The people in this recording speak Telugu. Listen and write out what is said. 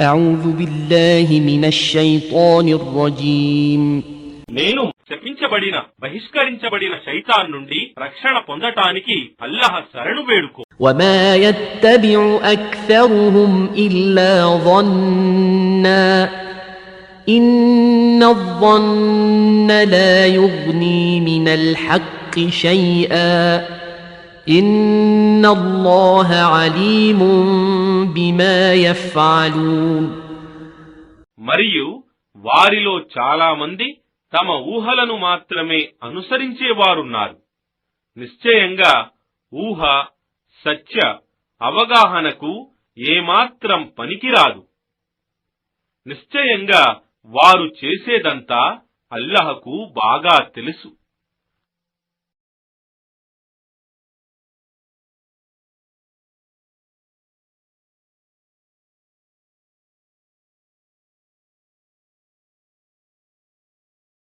أعوذ بالله من الشيطان الرجيم నేను శపించబడిన బహిష్కరించబడిన శైతాన్ నుండి రక్షణ పొందటానికి అల్లాహ్ శరణు వేడుకో. وما يتبع أكثرهم إلا ظنا إن الظن لا يغني من الحق شيئا إن الله عليم بما يفعلون. మరియు వారిలో చాలా మంది తమ ఊహలను మాత్రమే అనుసరించేవారున్నారు. నిశ్చయంగా ఊహ సత్య అవగాహనకు ఏమాత్రం పనికిరాదు. నిశ్చయంగా వారు చేసేదంతా అల్లాహకు బాగా తెలుసు.